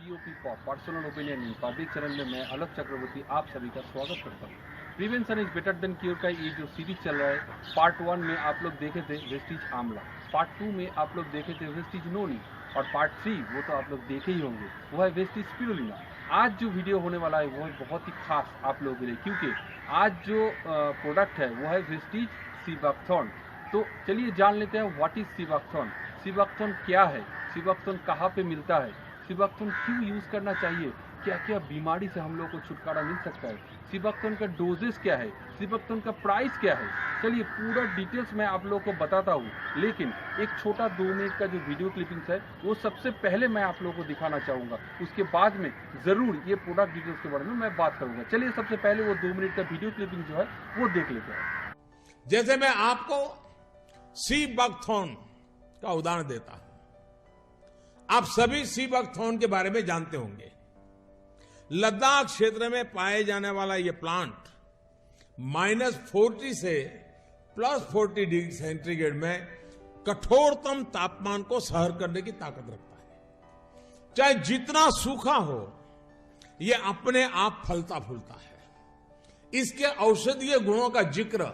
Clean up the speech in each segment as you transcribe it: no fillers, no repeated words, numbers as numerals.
POP for personal opinion in public channel में मैं अलग चक्रवर्ती आप सभी का स्वागत करता हूँ। Prevention is better than cure का ये जो सीरीज चल रहा है, पार्ट 1 में आप लोग देखे थे वेस्टीज आंवला, पार्ट 2 में आप लोग देखे थे वेस्टीज नोनी और पार्ट 3 वो तो आप लोग देखे ही होंगे, वो है वेस्टीज स्पिरुलिना। आज जो वीडियो होने वाला है वो है बहुत ही खास आप लोगों के लिए, क्योंकि आज जो प्रोडक्ट है वो है वेस्टीज सीबैक्थॉर्न। तो चलिए जान लेते हैं व्हाट इज सीबैक्थॉर्न। सीबैक्थॉर्न क्या है, सीबैक्थॉर्न कहाँ पे मिलता है, सीबैक्थॉर्न क्यों यूज़ करना चाहिए, क्या क्या बीमारी से हम लोग को छुटकारा मिल सकता है, सीबैक्थॉर्न का डोजेस क्या है, सीबैक्थॉर्न का प्राइस क्या है। चलिए पूरा डिटेल्स मैं आप लोगों को बताता हूँ, लेकिन एक छोटा 2 मिनट का जो वीडियो क्लिपिंग्स है वो सबसे पहले मैं आप लोगों को दिखाना चाहूँगा। उसके बाद में ज़रूर ये प्रोडक्ट डिटेल्स के बारे में मैं बात करूँगा। चलिए सबसे पहले वो 2 मिनट का वीडियो क्लिपिंग जो है वो देख लेते हैं। जैसे मैं आपको सीबैक्थॉर्न का उदाहरण देता हूं। आप सभी सीबैक्थॉर्न के बारे में जानते होंगे। लद्दाख क्षेत्र में पाए जाने वाला यह प्लांट -40 से +40 डिग्री सेंटीग्रेड में कठोरतम तापमान को सहन करने की ताकत रखता है। चाहे जितना सूखा हो, यह अपने आप फलता फूलता है। इसके औषधीय गुणों का जिक्र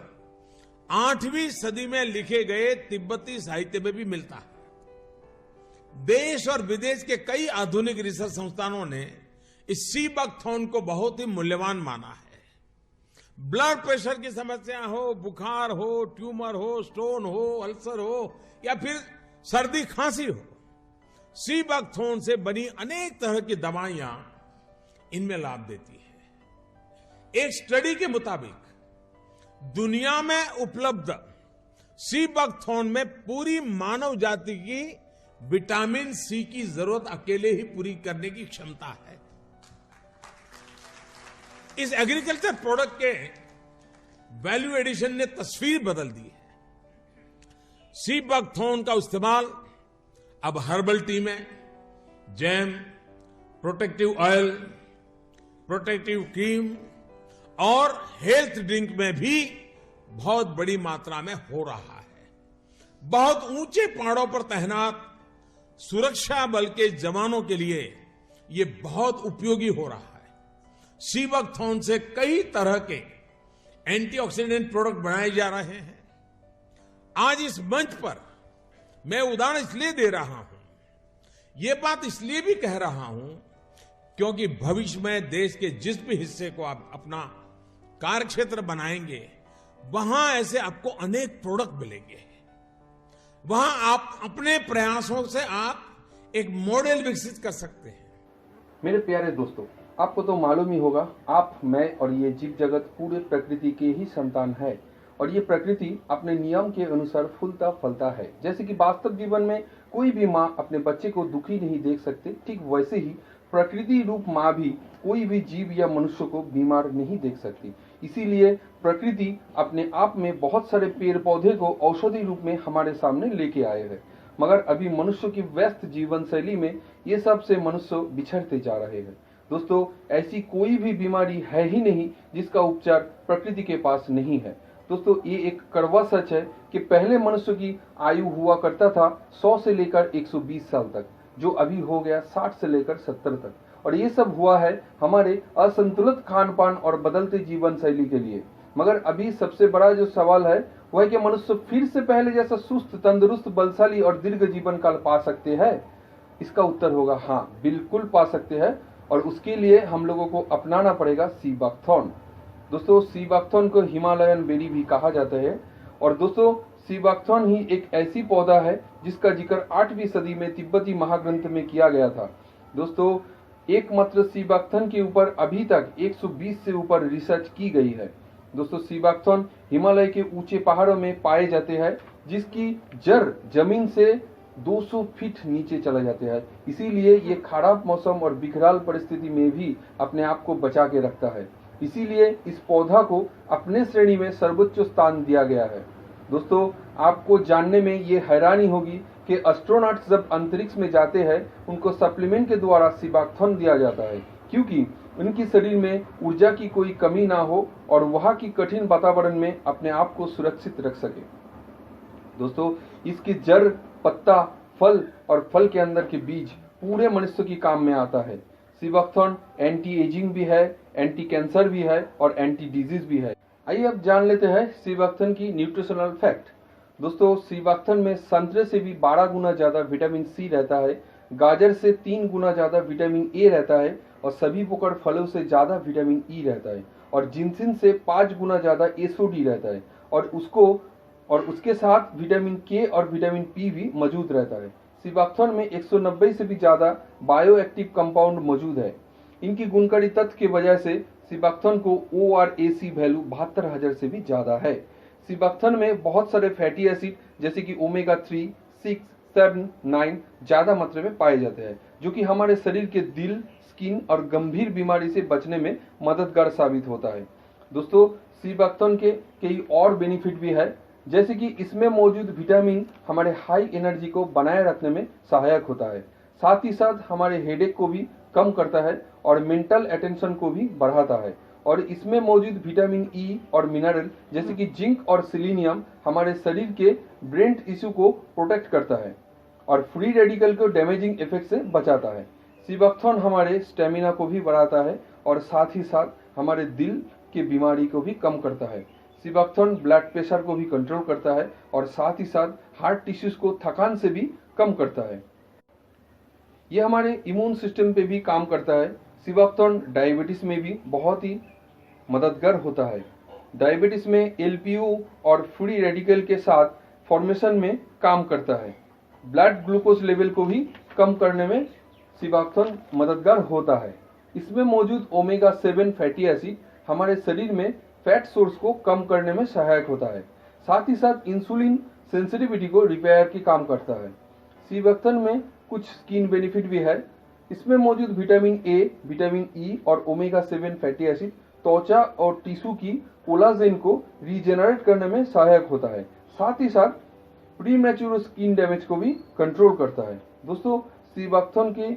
8वीं सदी में लिखे गए तिब्बती साहित्य में भी मिलता है। देश और विदेश के कई आधुनिक रिसर्च संस्थानों ने इस सीबैक्थॉर्न को बहुत ही मूल्यवान माना है। ब्लड प्रेशर की समस्या हो, बुखार हो, ट्यूमर हो, स्टोन हो, अल्सर हो या फिर सर्दी खांसी हो, सीबैक्थॉर्न से बनी अनेक तरह की दवाइयां इनमें लाभ देती है। एक स्टडी के मुताबिक दुनिया में उपलब्ध सीबैक्थॉर्न में पूरी मानव जाति की विटामिन सी की जरूरत अकेले ही पूरी करने की क्षमता है। इस एग्रीकल्चर प्रोडक्ट के वैल्यू एडिशन ने तस्वीर बदल दी है। सीबैक्थॉर्न का इस्तेमाल अब हर्बल टी में, jam, protective oil, protective cream और हेल्थ ड्रिंक में भी बहुत बड़ी मात्रा में हो रहा है। बहुत ऊंचे पहाड़ों पर तैनात सुरक्षा बल के जवानों के लिए यह बहुत उपयोगी हो रहा है। सीबैक्थॉर्न से कई तरह के एंटीऑक्सीडेंट प्रोडक्ट बनाए जा रहे हैं। आज इस मंच पर मैं उदाहरण इसलिए दे रहा हूं, यह बात इसलिए भी कह रहा हूं क्योंकि भविष्य में देश के जिस भी हिस्से को आप अपना कार्यक्षेत्र बनाएंगे, वहां ऐसे आपको अनेक प्रोडक्ट मिलेंगे। वहां आप अपने प्रयासों से आप एक मॉडल विकसित कर सकते हैं। मेरे प्यारे दोस्तों, आपको तो मालूम ही होगा, आप, मैं और ये जीव जगत पूरे प्रकृति के ही संतान है और ये प्रकृति अपने नियम के अनुसार फूलता फलता है। जैसे कि वास्तव जीवन में कोई भी माँ अपने बच्चे को दुखी नहीं देख सकती, ठीक वैसे ही प्रकृति रूप माँ भी कोई भी जीव या मनुष्य को बीमार नहीं देख सकती। इसीलिए प्रकृति अपने आप में बहुत सारे पेड़ पौधे को औषधि रूप में हमारे सामने लेके आए हैं, मगर अभी मनुष्य की व्यस्त जीवन शैली में ये सब से मनुष्य बिछड़ते जा रहे हैं। दोस्तों, ऐसी कोई भी बीमारी है ही नहीं जिसका उपचार प्रकृति के पास नहीं है। दोस्तों, ये एक कड़वा सच है कि पहले मनुष्य की आयु हुआ करता था 100 से लेकर 120 साल तक, जो अभी हो गया 60 से लेकर 70 तक। और ये सब हुआ है हमारे असंतुलित खान पान और बदलते जीवन शैली के लिए। मगर अभी सबसे बड़ा जो सवाल है वह है कि मनुष्य फिर से पहले जैसा सुस्त, तंदुरुस्त, बलशाली और दीर्घ जीवन काल पा सकते हैं। इसका उत्तर होगा हाँ, बिल्कुल पा सकते हैं, और उसके लिए हम लोगों को अपनाना पड़ेगा सीबैक्थॉर्न। दोस्तों, सीबैक्थॉर्न को हिमालयन बेरी भी कहा जाता है। और दोस्तों, सीबैक्थॉर्न ही एक ऐसी पौधा है जिसका जिक्र 8वीं सदी में तिब्बती महाग्रंथ में किया गया था। दोस्तों, एकमात्र सीबैक्थॉर्न के ऊपर अभी तक 120 से ऊपर रिसर्च की गई है। दोस्तों, सीबैक्थॉर्न हिमालय के ऊंचे पहाड़ों में पाए जाते हैं, जिसकी जड़ जमीन से 200 फीट नीचे चले जाते हैं। इसीलिए ये खराब मौसम और विकराल परिस्थिति में भी अपने आप को बचा के रखता है। इसीलिए इस पौधा को अपने श्रेणी में सर्वोच्च स्थान दिया गया है। दोस्तों, आपको जानने में ये हैरानी होगी कि एस्ट्रोनॉट्स जब अंतरिक्ष में जाते हैं उनको सप्लीमेंट के द्वारा सीबैक्थॉर्न दिया जाता है, क्योंकि उनकी शरीर में ऊर्जा की कोई कमी ना हो और वहां की कठिन वातावरण में अपने आप को सुरक्षित रख सके। दोस्तों, इसकी जड़, पत्ता, फल और फल के अंदर के बीज पूरे मनुष्य की काम में आता है। सीबकथॉर्न एंटी एजिंग भी है, एंटी कैंसर भी है और एंटी डिजीज भी है। आइए अब जान लेते हैं सीबकथॉर्न की न्यूट्रिशनल फैक्ट। दोस्तों, सीबकथॉर्न में संतरे से भी 12 गुना ज्यादा विटामिन सी रहता है, गाजर से 3 गुना ज्यादा विटामिन ए रहता है और सभी प्रकार फलों से ज्यादा विटामिन ई रहता है और जिंसिन से 5 गुना ज्यादा एसओडी रहता है और उसके साथ विटामिन के और विटामिन पी भी मौजूद रहता है। सीबकथॉर्न में 190 से भी ज्यादा बायोएक्टिव कंपाउंड मौजूद है। इनकी गुणकारी तत्व की वजह से सीबकथॉर्न को ORAC वैल्यू 72,000 से भी ज्यादा है। सीबकथॉर्न में बहुत सारे फैटी एसिड जैसे कि ओमेगा 3, 6, 7, 9 ज्यादा मात्रा में पाए जाते हैं, जो कि हमारे शरीर के दिल, स्किन और गंभीर बीमारी से बचने में मददगार साबित होता है। दोस्तों, सीबकथॉर्न के कई और बेनिफिट भी है, जैसे कि इसमें मौजूद विटामिन हमारे हाई एनर्जी को बनाए रखने में सहायक होता है। साथ ही साथ हमारे हेडेक को भी कम करता है और मेंटल अटेंशन को भी बढ़ाता है और इसमें मौजूद विटामिन ई और मिनरल जैसे कि जिंक और सिलीनियम हमारे शरीर के ब्रेन टिश्यू को प्रोटेक्ट करता है और फ्री रेडिकल को डैमेजिंग इफेक्ट से बचाता है। सीबकथॉर्न हमारे स्टेमिना को भी बढ़ाता है और साथ ही साथ हमारे दिल की बीमारी को भी कम करता है। सीबकथॉर्न ब्लड प्रेशर को भी कंट्रोल करता है और साथ ही साथ हार्ट टिश्यूज को थकान से भी कम करता है। यह हमारे इम्यून सिस्टम पे भी काम करता है। सीबकथॉर्न डायबिटीज में भी बहुत ही मददगार होता है। डायबिटीज में LPO और फ्री रेडिकल के साथ फॉर्मेशन में काम करता है। ब्लड ग्लूकोज लेवल को भी कम करने में सीबकथॉर्न मददगार होता है। इसमें मौजूद ओमेगा 7 फैटी एसिड हमारे शरीर में फैट सोर्स को कम करने में सहायक होता है। साथ ही साथ इंसुलिन सेंसिटिविटी को रिपेयर की काम करता है। सीबकथॉर्न में कुछ स्किन बेनिफिट भी है। इसमें मौजूद विटामिन ए, विटामिन ई और ओमेगा 7 फैटी एसिड त्वचा और टिश्यू की कोलाजेन को रीजेनरेट करने में सहायक होता है। साथ ही साथ प्रीमैच्योर स्किन डैमेज को भी कंट्रोल करता है। दोस्तों, सीबकथॉर्न के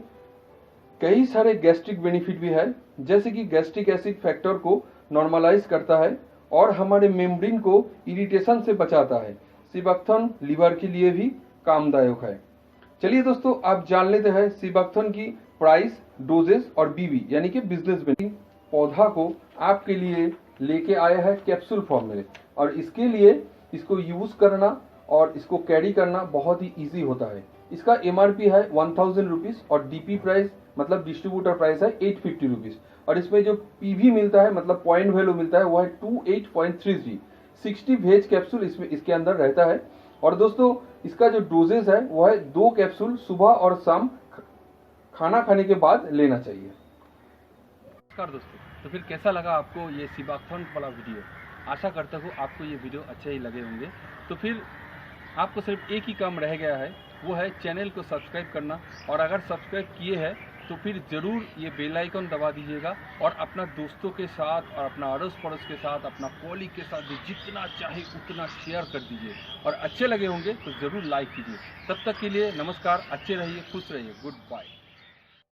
कई सारे गैस्ट्रिक बेनिफिट भी है, जैसे कि गैस्ट्रिक एसिड फैक्टर को नॉर्मलाइज करता है और हमारे मेम्ब्रेन को इरिटेशन से बचाता है। सीबकथॉर्न लिवर के लिए भी कामदायक है। चलिए दोस्तों, आप जान लेते हैं सीबकथॉर्न की प्राइस, डोजेस और बीवी यानी कि बिजनेस बेनिफिट। पौधा को आपके लिए लेके आया है कैप्सूल फॉर्म में और इसके लिए इसको यूज करना और इसको कैरी करना बहुत ही इजी होता है। इसका MRP है 1000 रुपीज और DP प्राइस मतलब डिस्ट्रीब्यूटर प्राइस है 850 रुपीज और इसमें जो PV मिलता है मतलब पॉइंट वैल्यू मिलता है वो है 28.33। 60 वेज कैप्सूल इसके अंदर रहता है और दोस्तों इसका जो डोजेस है वो है 2 कैप्सूल सुबह और शाम खाना खाने के बाद लेना चाहिए। नमस्कार दोस्तों, तो फिर कैसा लगा आपको ये सीबकथॉर्न वाला वीडियो? आशा करता हूँ आपको ये वीडियो अच्छे ही लगे होंगे। तो फिर आपको सिर्फ एक ही काम रह गया है, वो है चैनल को सब्सक्राइब करना और अगर सब्सक्राइब किए हैं तो फिर ज़रूर ये बेल आइकन दबा दीजिएगा और अपना दोस्तों के साथ और अपना अड़ोस पड़ोस के साथ, अपना कॉलीग के साथ भी जितना चाहे उतना शेयर कर दीजिए और अच्छे लगे होंगे तो ज़रूर लाइक कीजिए। तब तक के लिए नमस्कार, अच्छे रहिए, खुश रहिए, गुड बाय।